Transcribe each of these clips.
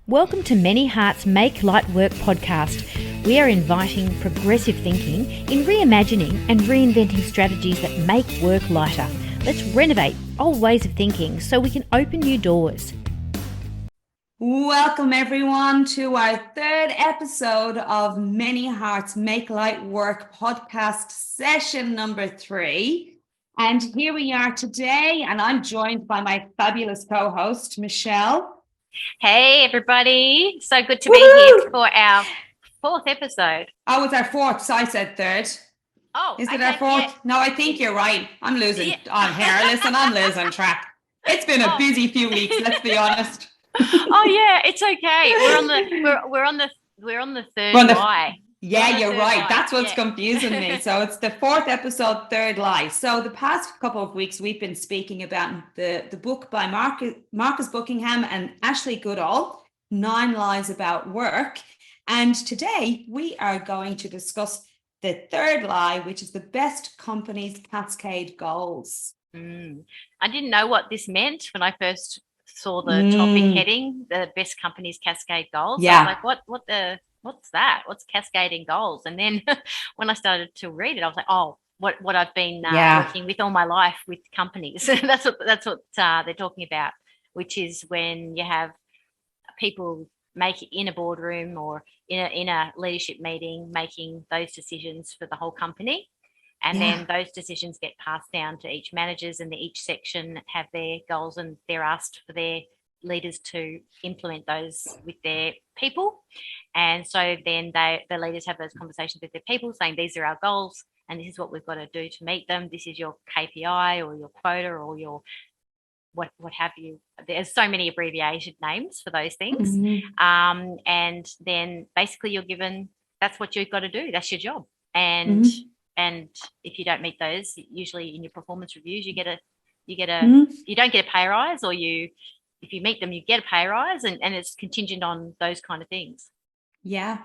Welcome to Many Hearts Make Light Work podcast. We are inviting progressive thinking in reimagining and reinventing strategies that make work lighter. Let's renovate old ways of thinking so we can open new doors. Welcome everyone to our third episode of Many Hearts Make Light Work podcast session number 3. And here we are today, and I'm joined by my fabulous co-host, Michelle. Hey everybody, so good to be here for our 4th episode. Oh, it's our 4th, so I said 3rd. Oh, is it okay, our 4th? yeah. No, I think you're right. I'm losing on hair. Listen, I'm losing track. It's been a busy few weeks, let's be honest. Oh yeah, it's okay. We're on the third lie. Yeah, you're right. That's what's confusing me. So it's the 4th episode, third lie. So the past couple of weeks, we've been speaking about the book by Marcus Buckingham and Ashley Goodall, 9 Lies About Work. And today we are going to discuss the third lie, which is the best companies cascade goals. I didn't know what this meant when I first saw the topic heading, the best companies cascade goals. Yeah. So I was like, what's that? What's cascading goals? And then when I started to read it, I was like, oh, what I've been working with all my life with companies. that's what they're talking about, which is when you have people make it in a boardroom or in a leadership meeting, making those decisions for the whole company. And then those decisions get passed down to each managers, and each section have their goals, and they're asked for their leaders to implement those with their people. And so then the leaders have those conversations with their people saying, these are our goals and this is what we've got to do to meet them. This is your KPI or your quota or your what have you. There's so many abbreviated names for those things. And then basically you're given, that's what you've got to do. That's your job. And if you don't meet those, usually in your performance reviews, you don't get a pay rise, or if you meet them, you get a pay rise, and it's contingent on those kind of things. Yeah.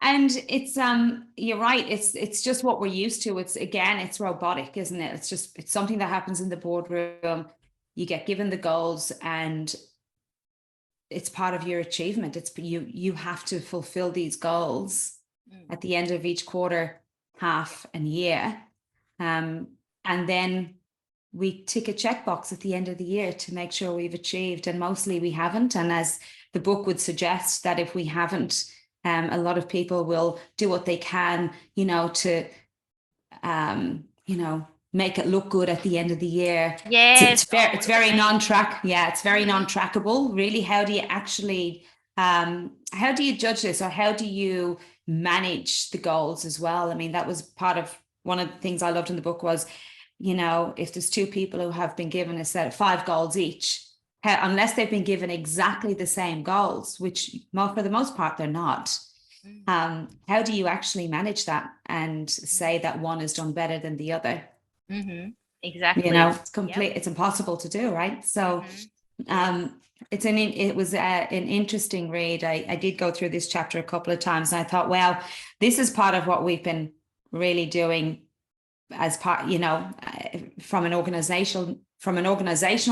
And it's you're right, it's just what we're used to. It's robotic, isn't it? It's something that happens in the boardroom. You get given the goals and it's part of your achievement. It's you have to fulfill these goals at the end of each quarter, half and year. And then we tick a checkbox at the end of the year to make sure we've achieved, and mostly we haven't. And as the book would suggest, that if we haven't, a lot of people will do what they can, to, make it look good at the end of the year. Yes. It's very non-track. Yeah, it's very non-trackable. Really, how do you actually, how do you judge this, or how do you manage the goals as well? I mean, that was part of one of the things I loved in the book was, if there's 2 people who have been given a set of 5 goals each, unless they've been given exactly the same goals, which for the most part they're not, how do you actually manage that and say that one is done better than the other? Exactly. It's complete. It's impossible to do, right? So it was an interesting read. I did go through this chapter a couple of times, and I thought, well, this is part of what we've been really doing as part, from an organizational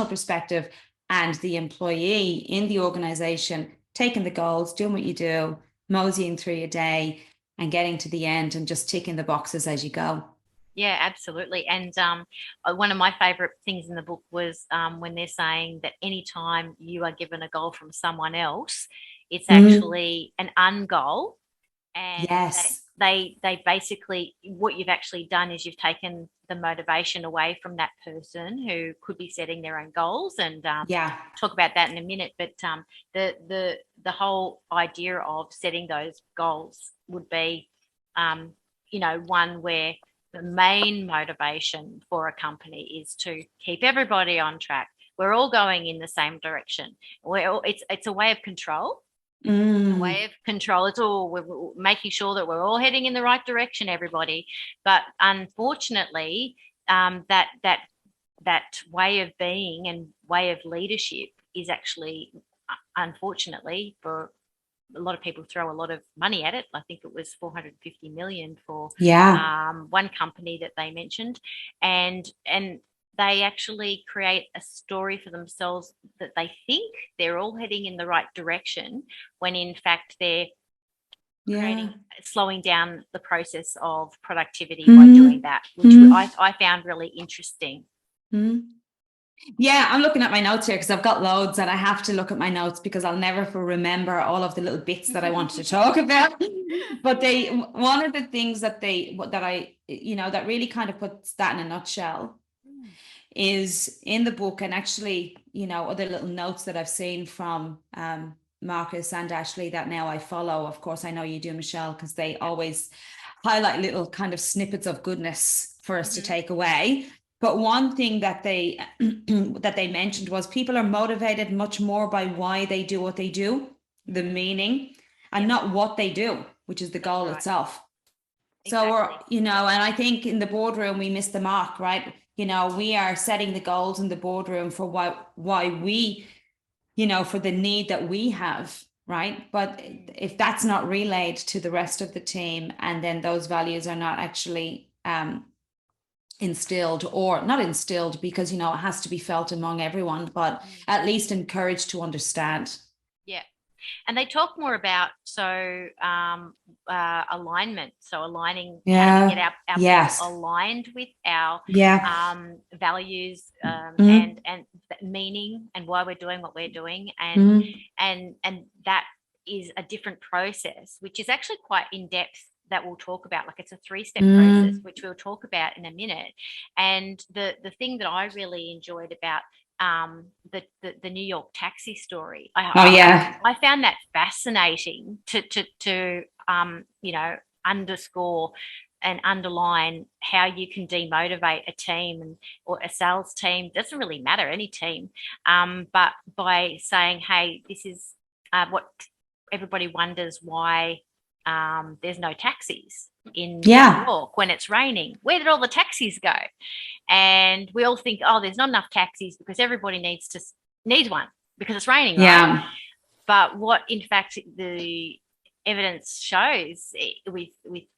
perspective, and the employee in the organization taking the goals, doing what you do, moseying through your day and getting to the end and just ticking the boxes as you go. Yeah, absolutely. And one of my favorite things in the book was when they're saying that anytime you are given a goal from someone else, it's actually an ungoal. And they basically, what you've actually done is you've taken the motivation away from that person who could be setting their own goals, and talk about that in a minute. But the whole idea of setting those goals would be, one where the main motivation for a company is to keep everybody on track. We're all going in the same direction. It's a way of control. A way of control. It's all, we're making sure that we're all heading in the right direction, everybody. But unfortunately, that way of being and way of leadership is actually, unfortunately, for a lot of people, throw a lot of money at it. I think it was 450 million for one company that they mentioned, and they actually create a story for themselves that they think they're all heading in the right direction, when in fact they're slowing down the process of productivity by doing that, which I found really interesting. Yeah, I'm looking at my notes here because I've got loads, and I have to look at my notes because I'll never remember all of the little bits that I wanted to talk about. But one of the things that that really kind of puts that in a nutshell is in the book, and actually, other little notes that I've seen from Marcus and Ashley that now I follow. Of course, I know you do, Michelle, because they always highlight little kind of snippets of goodness for us to take away. But one thing that they mentioned was people are motivated much more by why they do what they do, the meaning, and not what they do, which is the goal itself. Exactly. So, and I think in the boardroom we miss the mark, right? We are setting the goals in the boardroom for why we, for the need that we have, right? But if that's not relayed to the rest of the team, and then those values are not actually instilled, or not instilled, because it has to be felt among everyone, but at least encouraged to understand. Yeah. And they talk more about alignment, so aligning, how to get our people aligned with our values and meaning, and why we're doing what we're doing, and that is a different process, which is actually quite in depth, that we'll talk about. Like, it's a 3-step process, which we'll talk about in a minute. And the thing that I really enjoyed about the New York taxi story, I found that fascinating to underscore and underline how you can demotivate a team or a sales team. Doesn't really matter, any team, but by saying, hey, this is what everybody wonders, why there's no taxis in New York when it's raining. Where did all the taxis go? And we all think, oh, there's not enough taxis because everybody needs one because it's raining, right? But what in fact the evidence shows with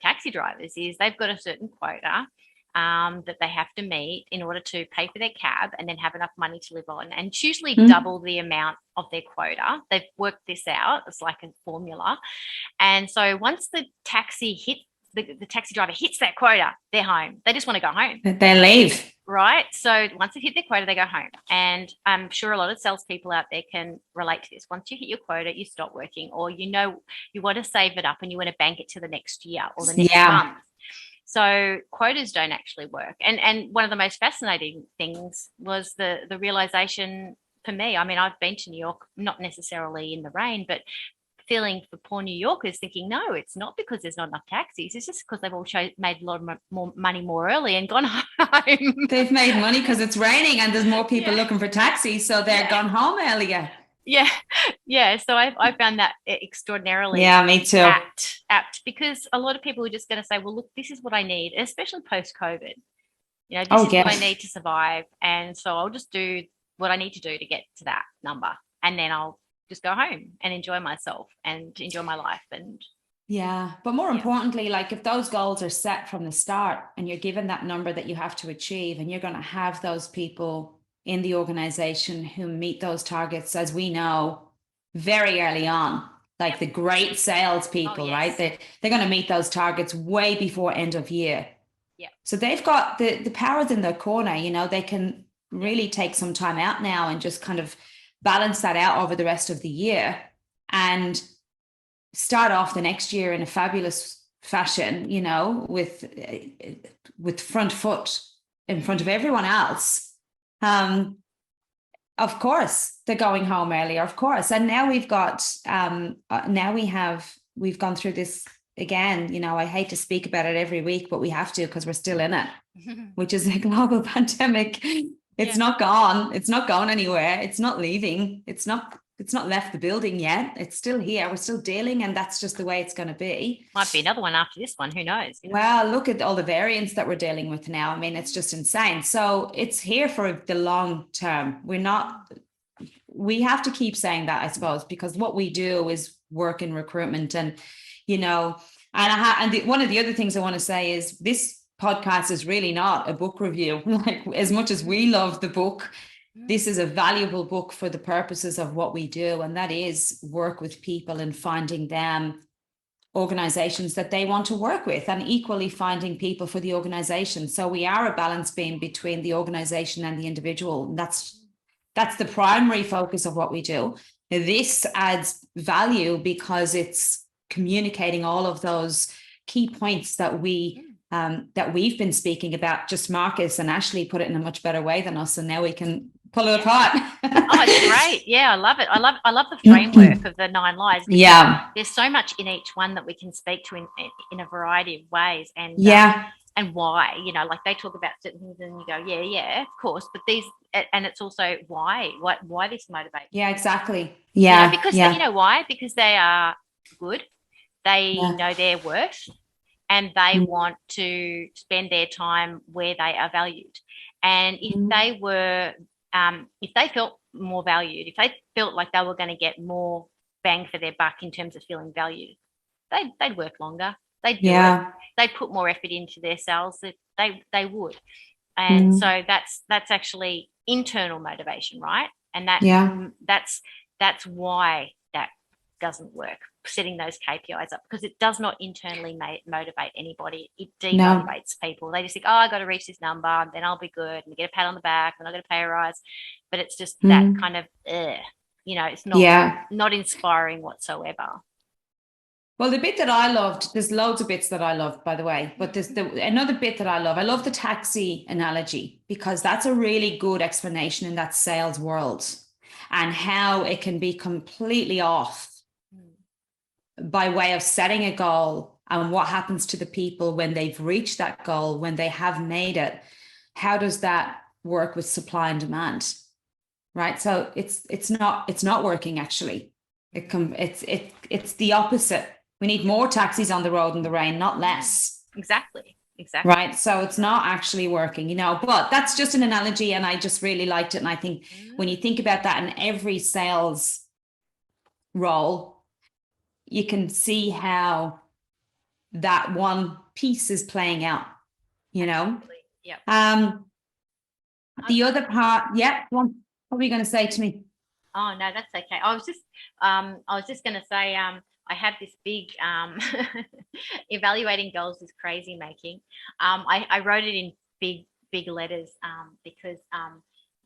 taxi drivers is they've got a certain quota that they have to meet in order to pay for their cab and then have enough money to live on, and it's usually double the amount of their quota. They've worked this out. It's like a formula. And so once the taxi driver hits that quota, they're home. They just want to go home. They leave. Right. So once they hit their quota, they go home. And I'm sure a lot of salespeople out there can relate to this. Once you hit your quota, you stop working, or you want to save it up and you want to bank it to the next year or the next month. So quotas don't actually work. And one of the most fascinating things was the realization for me. I mean, I've been to New York, not necessarily in the rain, but feeling for poor New Yorkers, thinking, no, it's not because there's not enough taxis. It's just because they've all made a lot of more money more early and gone home. They've made money because it's raining and there's more people looking for taxis, so they're gone home earlier. Yeah. So I found that extraordinarily me too. apt, because a lot of people are just going to say, well, look, this is what I need, especially post-COVID. This is what I need to survive. And so I'll just do what I need to do to get to that number. And then I'll just go home and enjoy myself and enjoy my life. And but more importantly, like, if those goals are set from the start and you're given that number that you have to achieve, and you're going to have those people in the organization who meet those targets, as we know, very early on, like the great salespeople, right? They're going to meet those targets way before end of year. Yeah. So they've got the power's in their corner. They can really take some time out now and just kind of balance that out over the rest of the year and start off the next year in a fabulous fashion, with front foot in front of everyone else. Of course, they're going home earlier, of course. And now we've got, we've gone through this again. I hate to speak about it every week, but we have to, because we're still in it, which is a global pandemic. It's not gone. It's not going anywhere. It's not leaving. It's not left the building yet. It's still here. We're still dealing, and that's just the way it's going to be. Might be another one after this one. Who knows? Well, look at all the variants that we're dealing with now. I mean, it's just insane. So it's here for the long term. We have to keep saying that, I suppose, because what we do is work in recruitment, and one of the other things I want to say is this podcast is really not a book review. Like, as much as we love the book, this is a valuable book for the purposes of what we do, and that is work with people and finding them organizations that they want to work with, and equally finding people for the organization. So we are a balance beam between the organization and the individual. That's the primary focus of what we do. This adds value because it's communicating all of those key points that we've been speaking about. Just Marcus and Ashley put it in a much better way than us, and now we can pull it apart. Oh, it's great. Yeah, I love it. I love the framework of the 9 lies. Yeah, there's so much in each one that we can speak to in a variety of ways, and and why, like they talk about certain things and you go, yeah, of course, but these, and it's also why this motivates. Yeah, exactly. Yeah, because you know why? Because they are good, they know their worth, and they want to spend their time where they are valued. And if they were, if they felt more valued, if they felt like they were going to get more bang for their buck in terms of feeling valued, they'd work longer. They'd do it. They'd put more effort into their sales. They would. And so that's actually internal motivation, right? And that's why that doesn't work, setting those KPIs up, because it does not internally motivate anybody. It demotivates people. They just think, oh, I got to reach this number, and then I'll be good, and get a pat on the back, and I'll get a pay rise. But it's just that kind of, it's not inspiring whatsoever. Well, the bit that I loved, there's loads of bits that I loved, by the way, but there's another bit that I love. I love the taxi analogy, because that's a really good explanation in that sales world and how it can be completely off by way of setting a goal and what happens to the people when they've reached that goal, when they have made it. How does that work with supply and demand? Right. So it's not working, actually. It's the opposite. We need more taxis on the road in the rain, not less. Exactly. Right. So it's not actually working, but that's just an analogy, and I just really liked it. And I think when you think about that in every sales role, you can see how that one piece is playing out, Absolutely. Yeah. The other part, what were you going to say to me? Oh, no, that's okay. I was just going to say, I have this big evaluating goals is crazy making. I wrote it in big letters because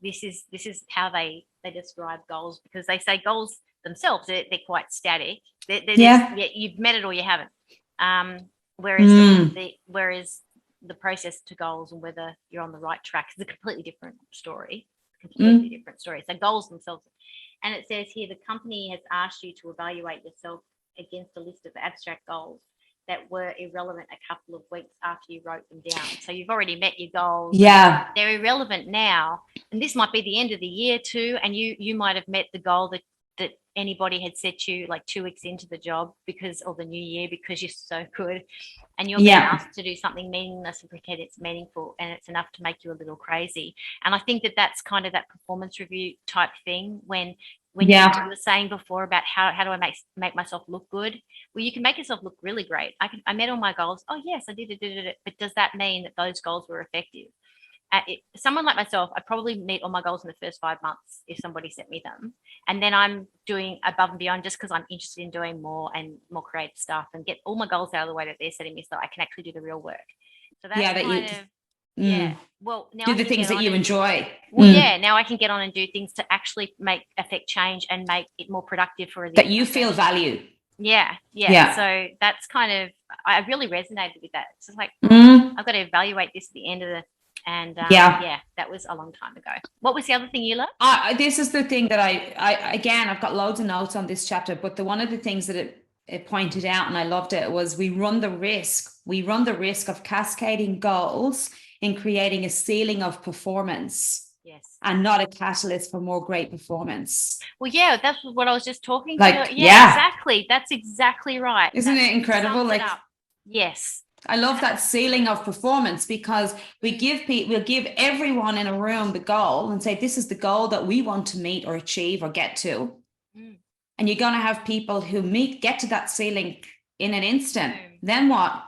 this is how they describe goals, because they say goals themselves, they're quite static. They're you've met it or you haven't. Whereas the process to goals and whether you're on the right track is a completely different story. So goals themselves. And it says here, the company has asked you to evaluate yourself against a list of abstract goals that were irrelevant a couple of weeks after you wrote them down. So you've already met your goals. Yeah. They're irrelevant now. And this might be the end of the year too. And you might have met the goal that anybody had set you like 2 weeks into the job or the new year, because you're so good. And you're being asked to do something meaningless and pretend it's meaningful, and it's enough to make you a little crazy. And I think that's kind of that performance review type thing when you were saying before about how do I make myself look good? Well, you can make yourself look really great. I met all my goals. Oh, yes, I did it. But does that mean that those goals were effective? Someone like myself, I probably meet all my goals in the first 5 months if somebody sent me them. And then I'm doing above and beyond just because I'm interested in doing more and more creative stuff and get all my goals out of the way that they're setting me so I can actually do the real work. So that's well, now do the things that you enjoy. Now I can get on and do things to actually affect change and make it more productive for that you feel value. Yeah. So that's kind of, I really resonated with that. It's just like, I've got to evaluate this at the end of the, and that was a long time ago. What was the other thing you loved? This is the thing that I've got loads of notes on this chapter, but one of the things that it pointed out, and I loved it, was we run the risk of cascading goals in creating a ceiling of performance. Yes. And not a catalyst for more great performance. Well, yeah, that's what I was just talking about. Exactly. That's exactly right. Isn't it incredible? Yes. I love that ceiling of performance, because we'll give everyone in a room the goal and say, this is the goal that we want to meet or achieve or get to. And you're going to have people who get to that ceiling in an instant. Then what?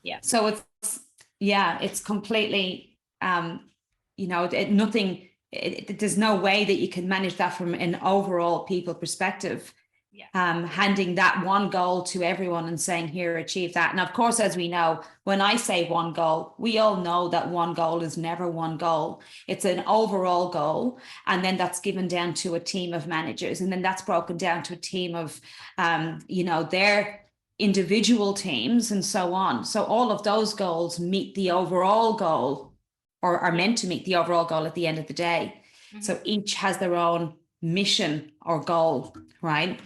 Yeah. So it's completely, nothing, there's no way that you can manage that from an overall people perspective. Handing that one goal to everyone and saying, here, achieve that. And of course, as we know, when I say one goal, we all know that one goal is never one goal. It's an overall goal. And then that's given down to a team of managers. And then that's broken down to a team of, their individual teams and so on. So all of those goals meet the overall goal, or are meant to meet the overall goal at the end of the day. Mm-hmm. So each has their own mission or goal, right?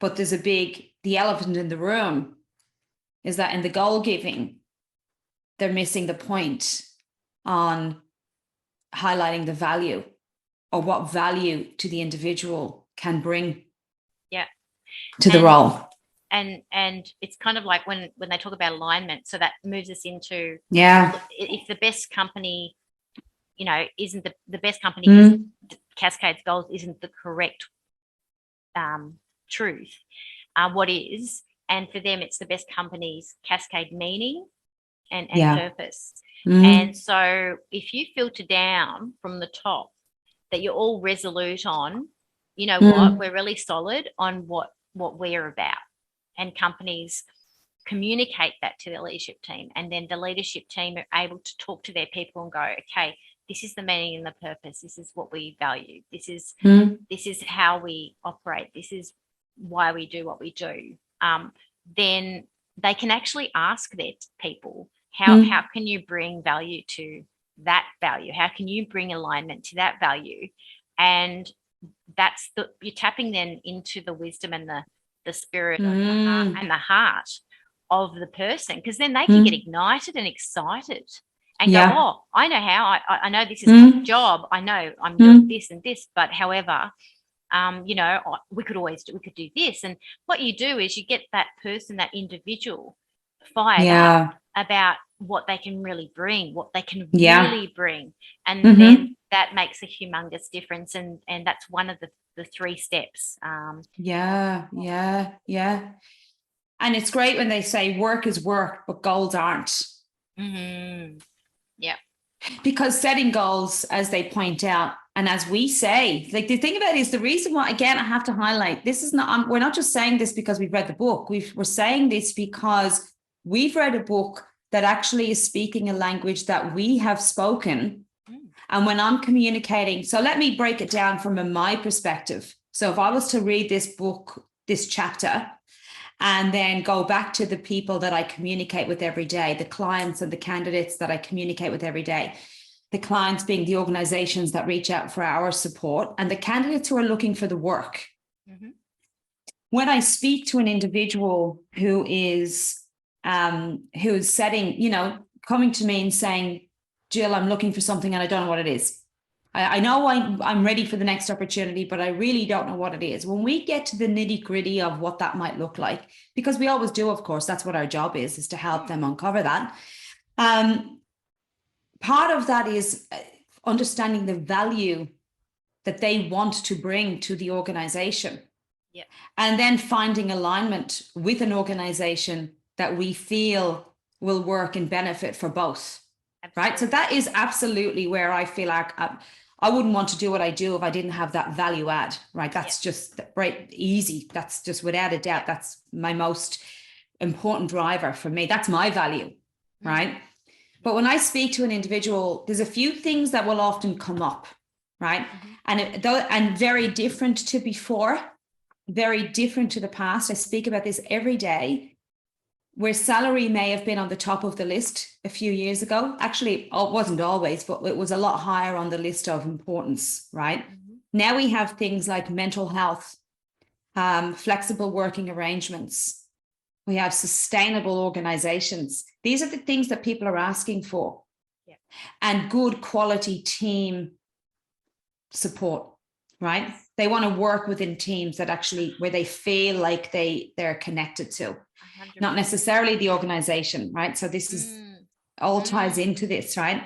But there's the elephant in the room is that in the goal giving, they're missing the point on highlighting the value, or what value to the individual can bring to the role. And it's kind of like when they talk about alignment, so that moves us into if the best company, isn't the best company, Cascade's goals isn't the correct truth, what is, and for them it's the best company's cascade meaning and purpose. And so if you filter down from the top that you're all resolute on, what, we're really solid on what we're about, and companies communicate that to their leadership team, and then the leadership team are able to talk to their people and go, okay, this is the meaning and the purpose, this is what we value, this is how we operate, this is why we do what we do, then they can actually ask their people, how can you bring value to that value? How can you bring alignment to that value? And you're tapping them into the wisdom and the spirit and the heart of the person, because then they can get ignited and excited and go, oh, I know how, I know this is my job, I know I'm doing this and this, but however, we could do this. And what you do is you get that person, that individual, fired up about what they can really bring, what they can really bring. And then that makes a humongous difference. And that's one of the 3 steps. And it's great when they say work is work, but goals aren't. Because setting goals, as they point out, and as we say, like, the thing about it is, the reason why, again, I have to highlight, this is not, we're not just saying this because we've read the book. We're saying this because we've read a book that actually is speaking a language that we have spoken. And when I'm communicating, so let me break it down from my perspective. So if I was to read this book, this chapter, and then go back to the people that I communicate with every day, the clients and the candidates that I communicate with every day, the clients being the organizations that reach out for our support, and the candidates who are looking for the work. When I speak to an individual who is setting, coming to me and saying, Gill, I'm looking for something and I don't know what it is. I know I'm ready for the next opportunity, but I really don't know what it is. When we get to the nitty gritty of what that might look like, because we always do, of course, that's what our job is to help them uncover that. Part of that is understanding the value that they want to bring to the organization. And then finding alignment with an organization that we feel will work and benefit for both. Absolutely. Right. So that is absolutely where I feel like I wouldn't want to do what I do if I didn't have that value add. Right. That's just right. Easy. That's just without a doubt. That's my most important driver for me. That's my value. Right. But when I speak to an individual, there's a few things that will often come up. Right. And very different to before, very different to the past. I speak about this every day. Where salary may have been on the top of the list a few years ago. Actually, it wasn't always, but it was a lot higher on the list of importance, right? Now we have things like mental health, flexible working arrangements. We have sustainable organizations. These are the things that people are asking for. And good quality team support, right? They want to work within teams that actually, where they feel like they're connected to. 100%. Not necessarily the organization, right? So this is all ties into this, right?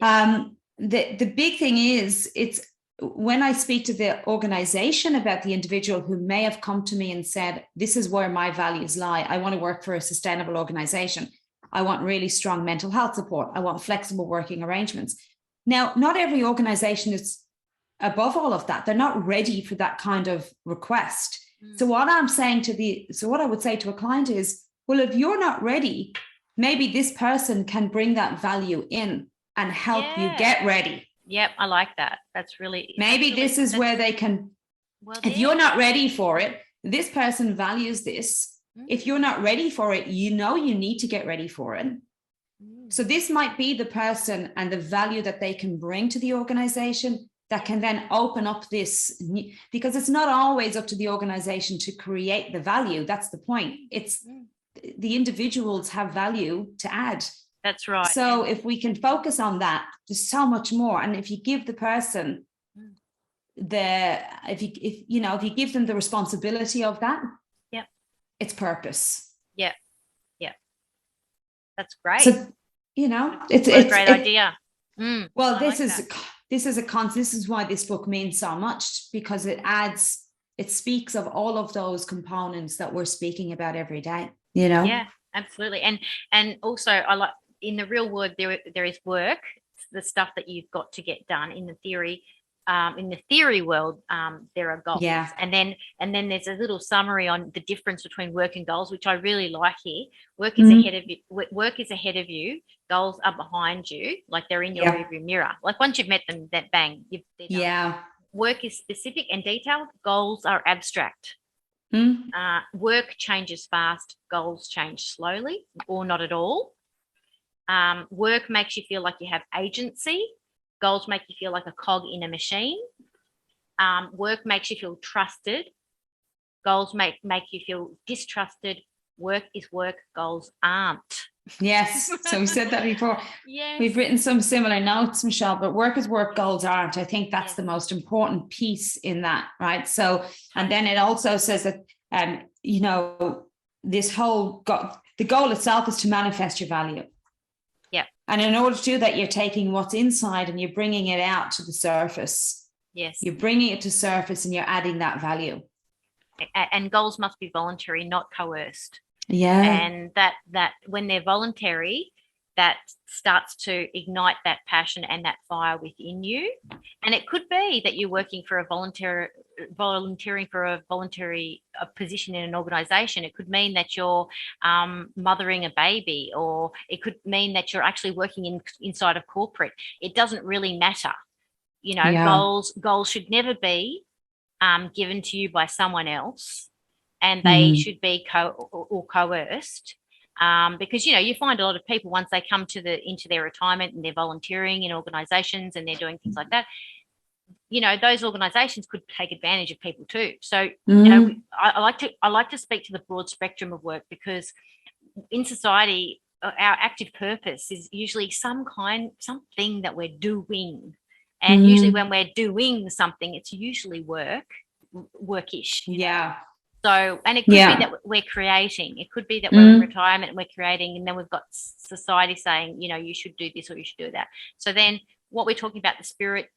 The big thing is, it's when I speak to the organization about the individual who may have come to me and said, this is where my values lie, I want to work for a sustainable organization. I want really strong mental health support. I want flexible working arrangements. Now, not every organization is above all of that. They're not ready for that kind of request. So what I would say to a client is, well, if you're not ready, maybe this person can bring that value in and help you get ready. Yep, I like that. That's really maybe this is where they can, if you're not ready for it, this person values this. If you're not ready for it, you need to get ready for it. So this might be the person and the value that they can bring to the organization that can then open up this, because it's not always up to the organization to create the value. That's the point. It's the individuals have value to add. That's right. So if we can focus on that, there's so much more. And if you give the person if you give them the responsibility of that, it's purpose. Yeah. That's great. So, it's a great idea. Well, this is why this book means so much, because it speaks of all of those components that we're speaking about every day, Yeah, absolutely. And also I like, in the real world, there is work, the stuff that you've got to get done in the theory. In the theory world, there are goals, and then there's a little summary on the difference between work and goals, which I really like here. Work is ahead of you. Work is ahead of you. Goals are behind you, like they're in your rearview mirror. Like once you've met them, that bang, they're done. Yeah. Work is specific and detailed. Goals are abstract. Work changes fast. Goals change slowly or not at all. Work makes you feel like you have agency. Goals make you feel like a cog in a machine. Work makes you feel trusted. Goals make you feel distrusted. Work is work. Goals aren't. Yes. So we said that before. Yes. We've written some similar notes, Michelle, but work is work. Goals aren't. I think that's the most important piece in that, right? So, and then it also says that, this whole the goal itself is to manifest your value. And in order to do that, you're taking what's inside and you're bringing it out to the surface. Yes. You're bringing it to surface and you're adding that value. And goals must be voluntary, not coerced. Yeah. And that when they're voluntary, that starts to ignite that passion and that fire within you. And it could be that you're working for volunteering for a voluntary position in an organization. It could mean that you're mothering a baby, or it could mean that you're actually working inside of corporate. It doesn't really matter. Goals should never be given to you by someone else, and they should be coerced. Because you find a lot of people, once they come into their retirement and they're volunteering in organizations and they're doing things like that, those organizations could take advantage of people too. So I like to speak to the broad spectrum of work, because in society our active purpose is usually something that we're doing, and usually when we're doing something, it's usually workish. So, and it could be that we're creating. It could be that we're in retirement and we're creating, and then we've got society saying, you should do this or you should do that. So then what we're talking about, the spirit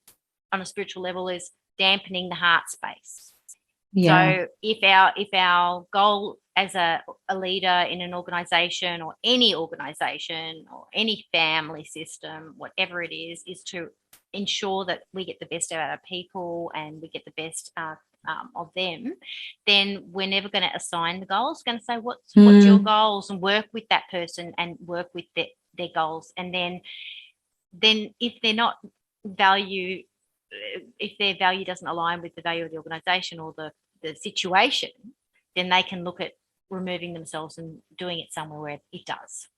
on a spiritual level, is dampening the heart space. So if our goal as a leader in an organization or any family system, whatever it is to ensure that we get the best out of people and we get the best of them, then we're never going to assign the goals. We're going to say, what's your goals, and work with that person and work with their goals. And then if they're not if their value doesn't align with the value of the organization or the situation, then they can look at removing themselves and doing it somewhere where it does.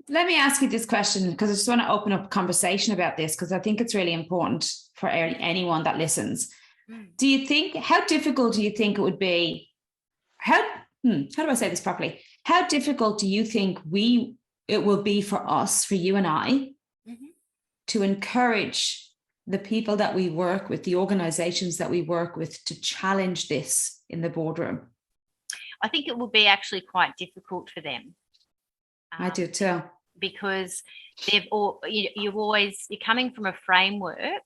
Let me ask you this question, because I just want to open up a conversation about this, because I think it's really important for anyone that listens. Do you think, how difficult do you think it would be? How do I say this properly? How difficult do you think it will be for us, for you and I, to encourage the people that we work with, the organizations that we work with, to challenge this in the boardroom? I think it will be actually quite difficult for them. I do too. Because you're coming from a framework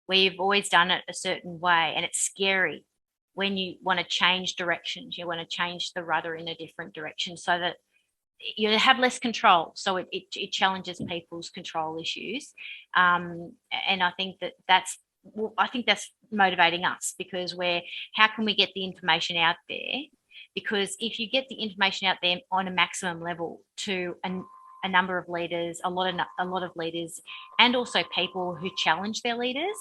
where you've always done it a certain way, and it's scary when you want to change directions. You want to change the rudder in a different direction, so that you have less control, so it challenges people's control issues, and I think that's motivating us, because how can we get the information out there? Because if you get the information out there on a maximum level to a number of leaders, a lot of leaders, and also people who challenge their leaders,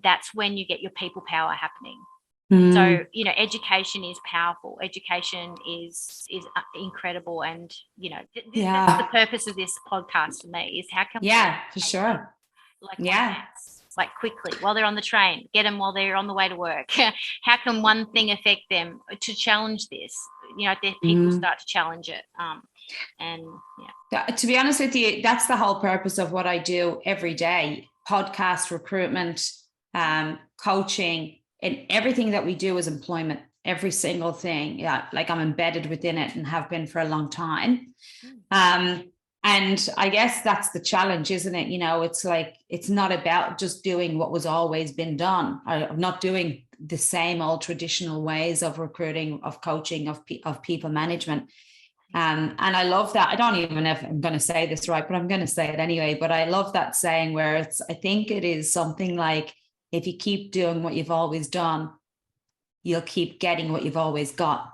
that's when you get your people power happening. So, education is powerful. Education is incredible. And, that's the purpose of this podcast for me, is how can we for sure. Like quickly while they're on the train, get them while they're on the way to work. How can one thing affect them to challenge this? If their people start to challenge it. To be honest with you, that's the whole purpose of what I do every day. Podcast, recruitment, coaching, and everything that we do is employment. Every single thing. Like I'm embedded within it and have been for a long time. And I guess that's the challenge, isn't it? It's like, it's not about just doing what was always been done. I'm not doing the same old traditional ways of recruiting, of coaching, of people management. And I love that. I don't even know if I'm going to say this right, but I'm going to say it anyway. But I love that saying where I think it is something like, if you keep doing what you've always done, you'll keep getting what you've always got.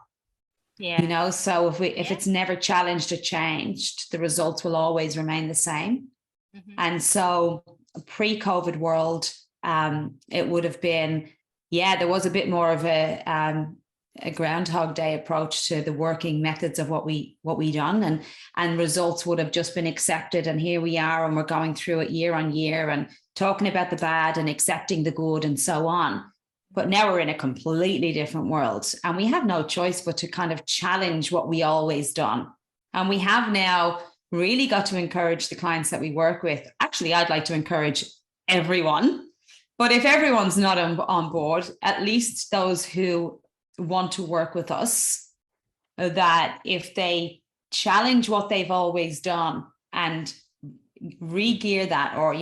Yeah. So if it's never challenged or changed, the results will always remain the same. And so pre-COVID world, it would have been, there was a bit more of a Groundhog Day approach to the working methods of what we done, and results would have just been accepted. And here we are, and we're going through it year on year and talking about the bad and accepting the good and so on. But now we're in a completely different world, and we have no choice but to kind of challenge what we always done. And we have now really got to encourage the clients that we work with. Actually, I'd like to encourage everyone, but if everyone's not on board, at least those who want to work with us, that if they challenge what they've always done and re-gear that, or,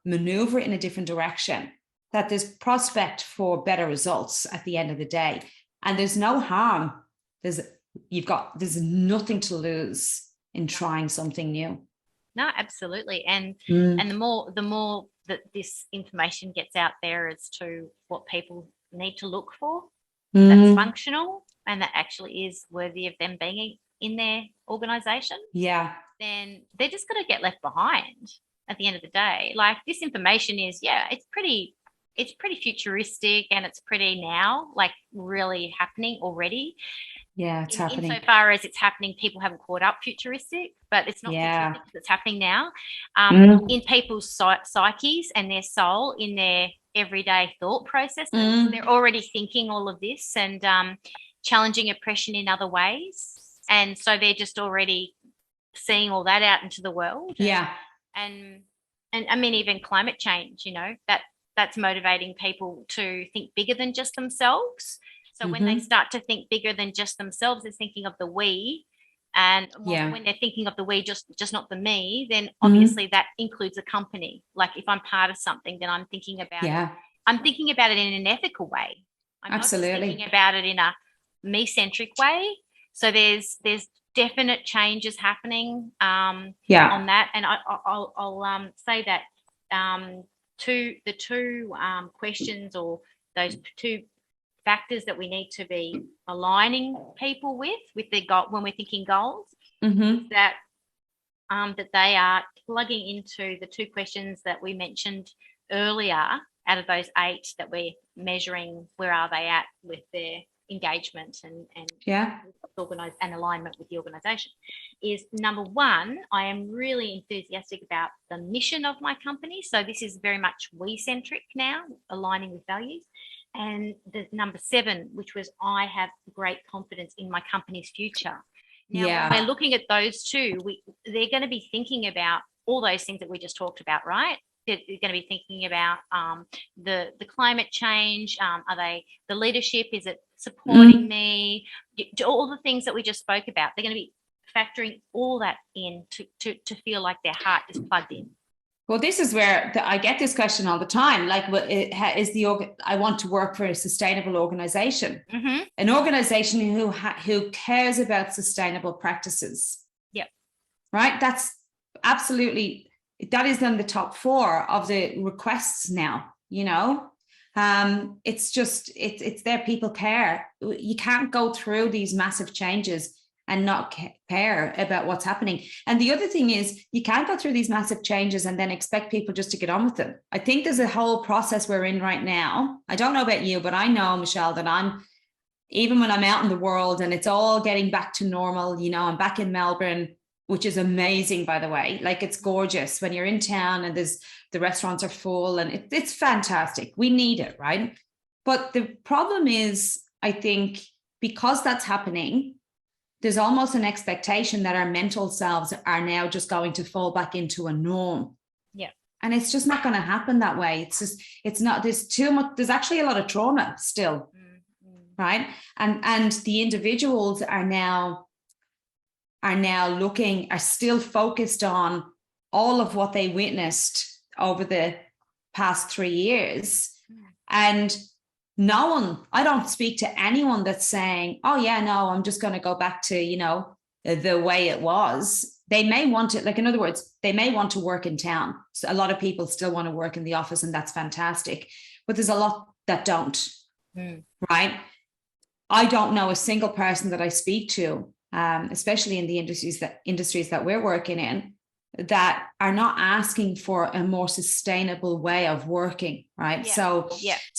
maneuver in a different direction, that there's prospect for better results at the end of the day. And there's no harm. There's nothing to lose in trying something new. No, absolutely. And the more that this information gets out there as to what people need to look for, that's functional and that actually is worthy of them being in their organization, then they're just going to get left behind at the end of the day. Like, this information is, it's pretty futuristic, and it's pretty now, like, really happening already. It's happening. Insofar as it's happening, people haven't caught up futuristic, but it's not futuristic, it's happening now. In people's psyches and their soul, in their everyday thought processes, they're already thinking all of this and challenging oppression in other ways. And so they're just already seeing all that out into the world. And I mean, even climate change, that's motivating people to think bigger than just themselves. So when they start to think bigger than just themselves, they're thinking of the we. And when they're thinking of the we, just not the me, then obviously that includes a company. Like, if I'm part of something, then I'm thinking about it. I'm thinking about it in an ethical way. I'm not just thinking about it in a me-centric way. So there's definite changes happening on that. And I'll say that the two questions, or those two factors that we need to be aligning people with their goal when we're thinking goals, that they are plugging into the two questions that we mentioned earlier out of those 8 that we're measuring. Where are they at with their engagement and organize and alignment with the organization? Is number 1, I am really enthusiastic about the mission of my company. So this is very much we-centric now, aligning with values. And the number 7, which was, I have great confidence in my company's future. Now, when we're looking at those two, they're going to be thinking about all those things that we just talked about, right? They're going to be thinking about the climate change. Are they the leadership? Is it supporting me? All the things that we just spoke about. They're going to be factoring all that in to feel like their heart is plugged in. Well, this is where I get this question all the time. Like, I want to work for a sustainable organization, an organization who cares about sustainable practices. right? That's absolutely, that is in the top 4 of the requests now, you know. It's just, it's there, people care. You can't go through these massive changes and not care about what's happening. And the other thing is, you can't go through these massive changes and then expect people just to get on with them. I think there's a whole process we're in right now. I don't know about you, but I know, Michelle, that even when I'm out in the world and it's all getting back to normal, you know, I'm back in Melbourne, which is amazing, by the way. Like, it's gorgeous when you're in town and the restaurants are full, and it's fantastic. We need it, right? But the problem is, I think, because that's happening, there's almost an expectation that our mental selves are now just going to fall back into a norm. Yeah. And it's just not going to happen that way. It's just, it's not, there's too much, there's actually a lot of trauma still, right? And the individuals are still focused on all of what they witnessed over the past 3 years. And I don't speak to anyone that's saying, oh yeah, no, I'm just going to go back to, you know, the way it was. They may want to, like, in other words, they may want to work in town. So a lot of people still want to work in the office, and that's fantastic. But there's a lot that don't, right? I don't know a single person that I speak to, especially in the industries that we're working in, that are not asking for a more sustainable way of working, right? So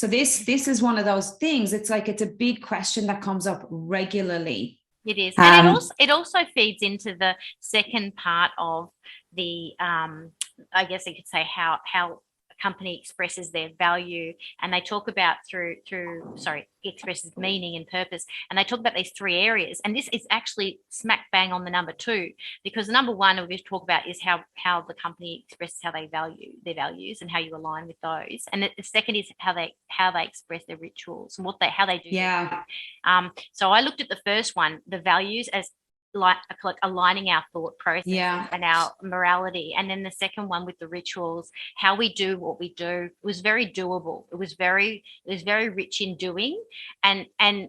this is one of those things. It's like, it's a big question that comes up regularly. It is, and it also feeds into the second part of the, I guess you could say, how a company expresses their value, and they talk about expresses meaning and purpose, and they talk about these 3 areas. And this is actually smack bang on the number 2, because the number 1 we talk about is how the company expresses how they value their values and how you align with those. And the second is how they express their rituals and how they do. Yeah. So I looked at the first one, the values, as like aligning our thought process and our morality. And then the second one with the rituals, how we do what we do, was very doable. It was very rich in doing. And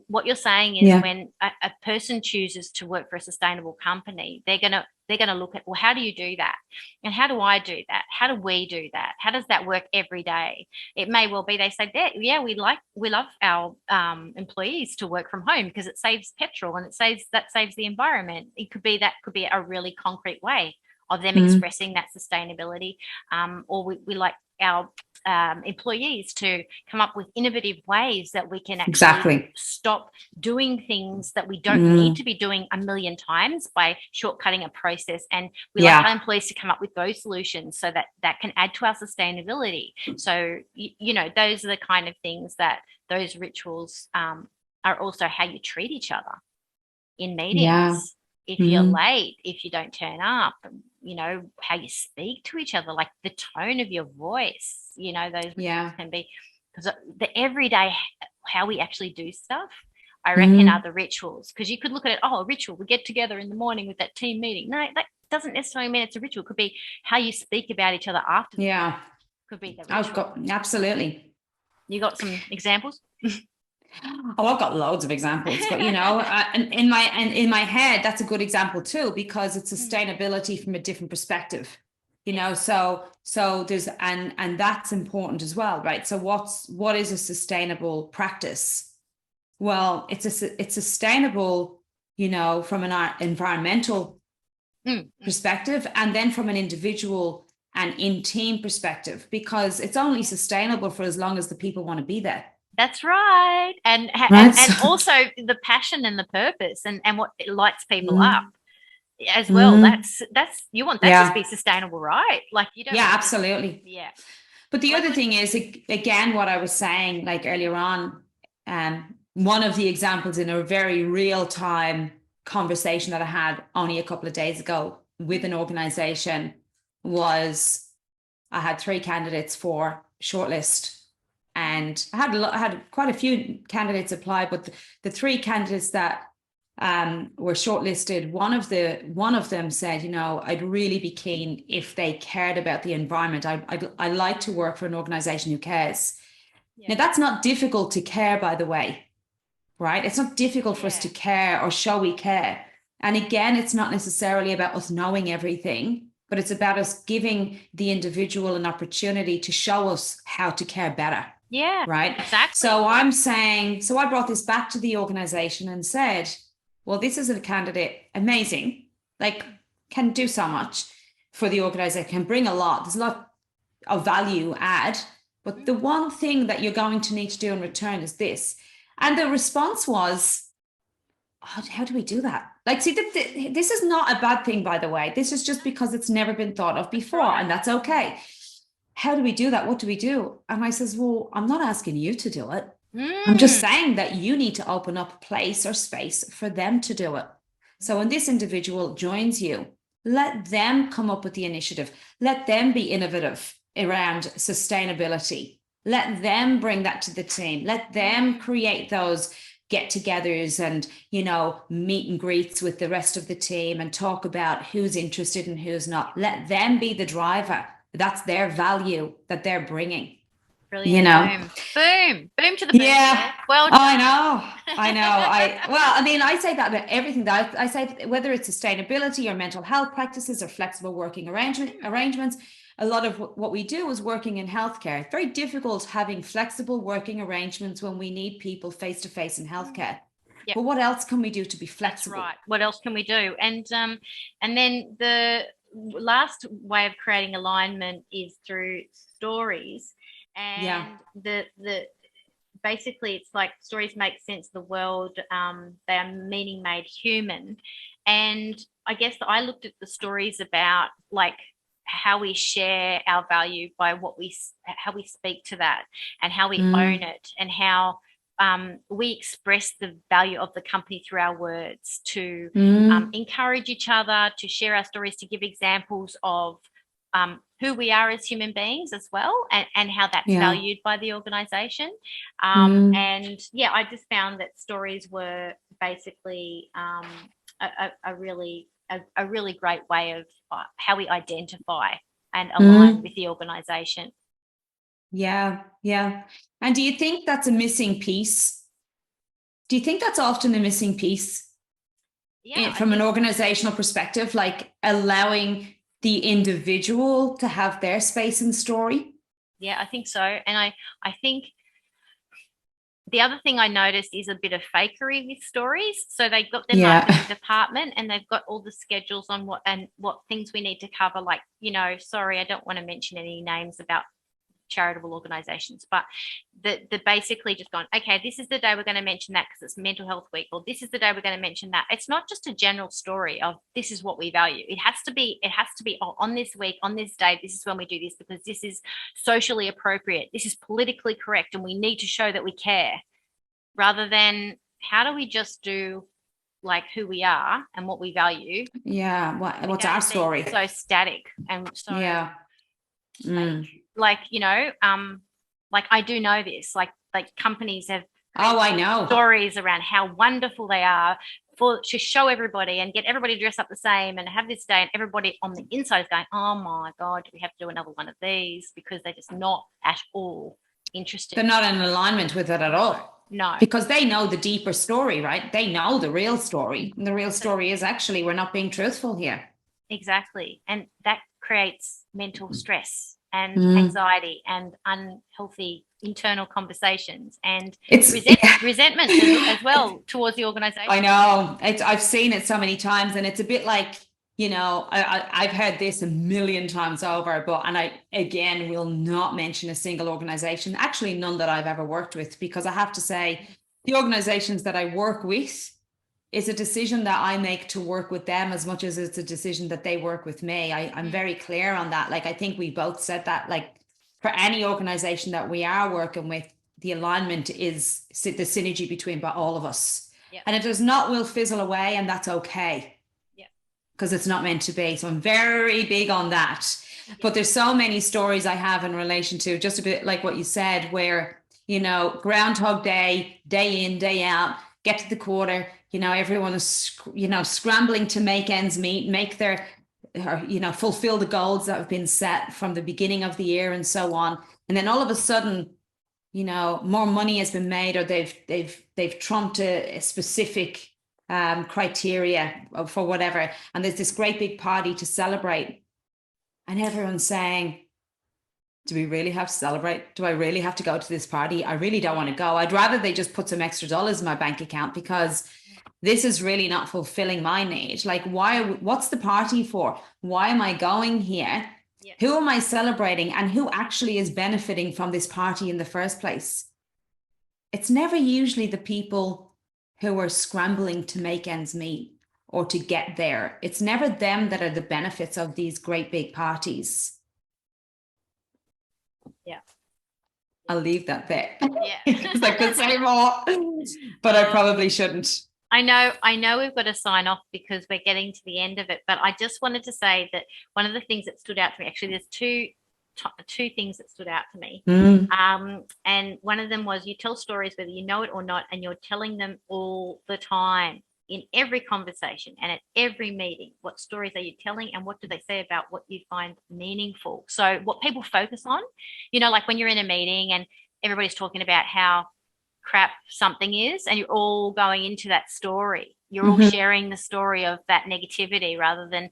what you're saying is, when a person chooses to work for a sustainable company, they're going to look at, well, how do you do that? And how do I do that? How do we do that? How does that work every day? It may well be they say, we love our employees to work from home because it saves petrol and that saves the environment. It could be a really concrete way of them expressing that sustainability. Or we like our employees to come up with innovative ways that we can actually stop doing things that we don't need to be doing a million times by shortcutting a process. And we like our employees to come up with those solutions so that can add to our sustainability. So, you know, those are the kind of things that those rituals are also how you treat each other in meetings. Yeah. If you're late, if you don't turn up, you know, how you speak to each other, like the tone of your voice, you know, those can be, because the everyday, how we actually do stuff, I reckon are the rituals. Because you could look at it, a ritual, we get together in the morning with that team meeting. No, that doesn't necessarily mean it's a ritual. It could be how you speak about each other after. Yeah. Could be the ritual. Absolutely. You got some examples? Oh, I've got loads of examples, but you know, in my head, that's a good example too, because it's sustainability from a different perspective, you know. So there's and that's important as well, right? So what is a sustainable practice? Well, it's sustainable, you know, from an environmental perspective, and then from an individual and in team perspective, because it's only sustainable for as long as the people want to be there. That's right. And also the passion and the purpose and what lights people up as well. That's you want that to be sustainable, right? Like you don't. Yeah, absolutely. Yeah. But the other thing is, again, what I was saying like earlier on, one of the examples in a very real time conversation that I had only a couple of days ago with an organization was I had 3 candidates for shortlist. And I had quite a few candidates apply, but the 3 candidates that were shortlisted, one of them said, you know, I'd really be keen if they cared about the environment. I'd like to work for an organization who cares. Yeah. Now, that's not difficult to care, by the way, right? It's not difficult for us to care or show we care. And again, it's not necessarily about us knowing everything, but it's about us giving the individual an opportunity to show us how to care better. Yeah, right. Exactly. So I'm saying, so I brought this back to the organization and said, well, this is a candidate, amazing, like can do so much for the organization, can bring a lot. There's a lot of value add, but the one thing that you're going to need to do in return is this. And the response was, how do we do that? Like, see, this is not a bad thing, by the way. This is just because it's never been thought of before, and that's okay. How do we do that? What do we do? And I says, well, I'm not asking you to do it. I'm just saying that you need to open up a place or space for them to do it. So when this individual joins you, let them come up with the initiative. Let them be innovative around sustainability. Let them bring that to the team. Let them create those get-togethers and, you know, meet and greets with the rest of the team and talk about who's interested and who's not. Let them be the driver. That's their value that they're bringing. Brilliant. You know, boom to the boom. Yeah. Well done. I know. Well, I mean, I say that about everything that I say, whether it's sustainability or mental health practices or flexible working arrangements. A lot of what we do is working in healthcare. It's very difficult having flexible working arrangements when we need people face to face in healthcare. Yep. But what else can we do to be flexible? That's right. What else can we do? And then the last way of creating alignment is through stories. And the basically it's like stories make sense of the world. They are meaning made human. And I guess I looked at the stories about like how we share our value by how we speak to that and how we own it, and how we express the value of the company through our words to encourage each other, to share our stories, to give examples of who we are as human beings as well, and how that's valued by the organization. And I just found that stories were basically a really great way of how we identify and align with the organization. Yeah. And do you think that's a missing piece? Do you think that's often a missing piece from an organizational perspective, like allowing the individual to have their space and story? Yeah, I think so. And I think the other thing I noticed is a bit of fakery with stories. So they've got their marketing department and they've got all the schedules on what things we need to cover. Like, you know, sorry, I don't want to mention any names about charitable organizations, but the basically just gone, okay, this is the day we're going to mention that because it's mental health week, or this is the day we're going to mention that. It's not just a general story of this is what we value. It has to be on this week, on this day, this is when we do this because this is socially appropriate, this is politically correct, and we need to show that we care, rather than how do we just do like who we are and what we value. What's our story? So static and so like, you know, like I do know this, like companies have I know stories around how wonderful they are to show everybody and get everybody to dress up the same and have this day, and everybody on the inside is going, oh my God, do we have to do another one of these? Because they're just not at all interested. They're not in alignment with it at all. No. Because they know the deeper story, right? They know the real story. And the real story is actually we're not being truthful here. Exactly. And that creates mental stress and anxiety and unhealthy internal conversations, and it's resentment as well towards the organization. I know. I've seen it so many times, and it's a bit like, you know, I've heard this a million times over, and I, again, will not mention a single organization, actually none that I've ever worked with, because I have to say the organizations that I work with, it's a decision that I make to work with them as much as it's a decision that they work with me. I'm very clear on that. Like, I think we both said that, like, for any organization that we are working with, the alignment is the synergy between all of us. Yep. And if there's not, we'll fizzle away, and that's okay. Because it's not meant to be. So I'm very big on that. But there's so many stories I have in relation to just a bit like what you said, where, you know, Groundhog Day, day in, day out, get to the quarter, you know, everyone is, you know, scrambling to make ends meet, make their, you know, fulfill the goals that have been set from the beginning of the year and so on. And then all of a sudden, you know, more money has been made, or they've trumped a specific criteria for whatever. And there's this great big party to celebrate. And everyone's saying, do we really have to celebrate? Do I really have to go to this party? I really don't want to go. I'd rather they just put some extra dollars in my bank account, because this is really not fulfilling my need. Like, what's the party for? Why am I going here? Yeah. Who am I celebrating, and who actually is benefiting from this party in the first place? It's never usually the people who are scrambling to make ends meet or to get there. It's never them that are the benefits of these great big parties. Yeah. I'll leave that there. Yeah. Because I could say more, but I probably shouldn't. I know we've got to sign off because we're getting to the end of it, but I just wanted to say that one of the things that stood out to me, actually, there's two things that stood out to me. And one of them was, you tell stories whether you know it or not, and you're telling them all the time in every conversation and at every meeting. What stories are you telling, and what do they say about what you find meaningful? So what people focus on, like when you're in a meeting and everybody's talking about how crap something is, and you're all going into that story, you're all sharing the story of that negativity, rather than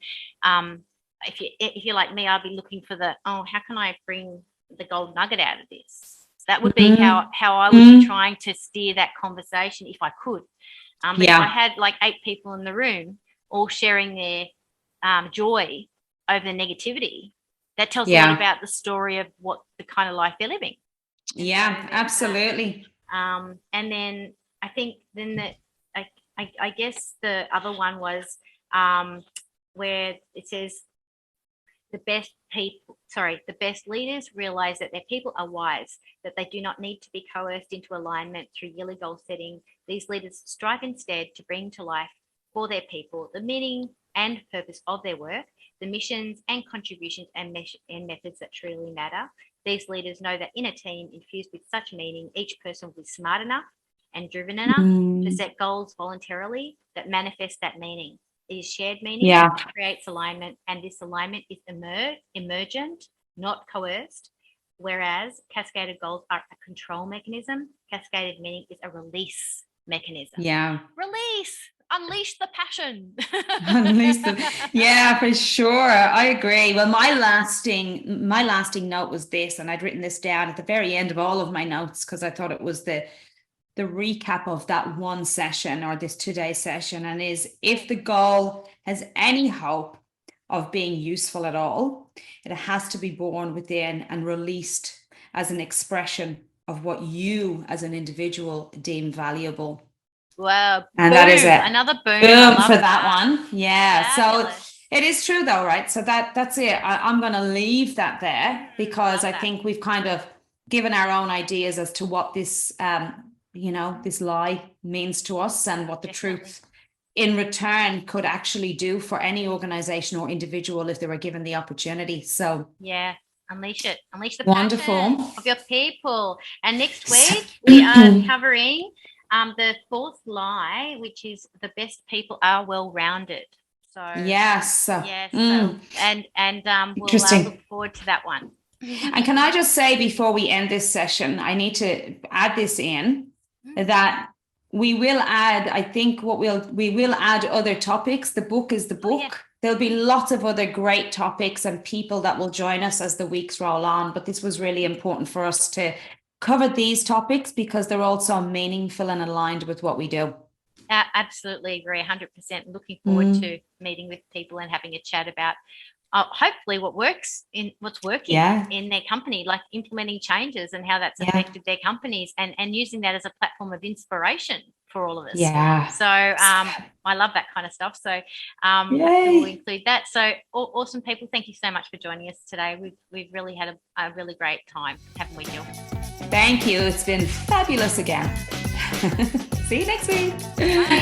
if you're like me, I'll be looking for how can I bring the gold nugget out of this? That would be how I would be trying to steer that conversation if I could. But if I had like 8 people in the room all sharing their joy over the negativity, that tells a lot about the story of what the kind of life they're living. Yeah, absolutely. And then I think I guess the other one was where it says the best leaders realize that their people are wise, that they do not need to be coerced into alignment through yearly goal setting. These leaders strive instead to bring to life for their people the meaning and purpose of their work, the missions and contributions and methods that truly matter. These leaders know that in a team infused with such meaning, each person will be smart enough and driven enough to set goals voluntarily that manifest that meaning. It is shared meaning that creates alignment, and this alignment is emergent, not coerced, whereas cascaded goals are a control mechanism. Cascaded meaning is a release mechanism. Yeah. Release. Unleash the passion. Yeah, for sure. I agree. Well, my lasting note was this, and I'd written this down at the very end of all of my notes because I thought it was the recap of that one session, or this 2-day session, and is, if the goal has any hope of being useful at all, it has to be born within and released as an expression of what you as an individual deem valuable. Wow. And boom. that is it. Another boom. For that one. Yeah. Fabulous. So it is true though, right? So that's it. I'm going to leave that there because I think we've kind of given our own ideas as to what this, this lie means to us, and what the truth in return could actually do for any organization or individual if they were given the opportunity. So yeah. Unleash it. Unleash the wonderful passion of your people. And next week we are covering the 4th lie, which is the best people are well-rounded. So yes. We'll look forward to that one. And can I just say before we end this session, I need to add this in that we will add, I think we will add other topics. The book is the book. Oh, yeah. There'll be lots of other great topics and people that will join us as the weeks roll on. But this was really important for us to cover these topics because they're also meaningful and aligned with what we do. Absolutely agree, 100%. Looking forward to meeting with people and having a chat about hopefully what's working in their company, like implementing changes and how that's affected their companies, and using that as a platform of inspiration for all of us. Yeah. So I love that kind of stuff. So we'll include that. So awesome people, thank you so much for joining us today. We've really had a really great time, haven't we, Gill? Thank you. It's been fabulous again. See you next week. Bye.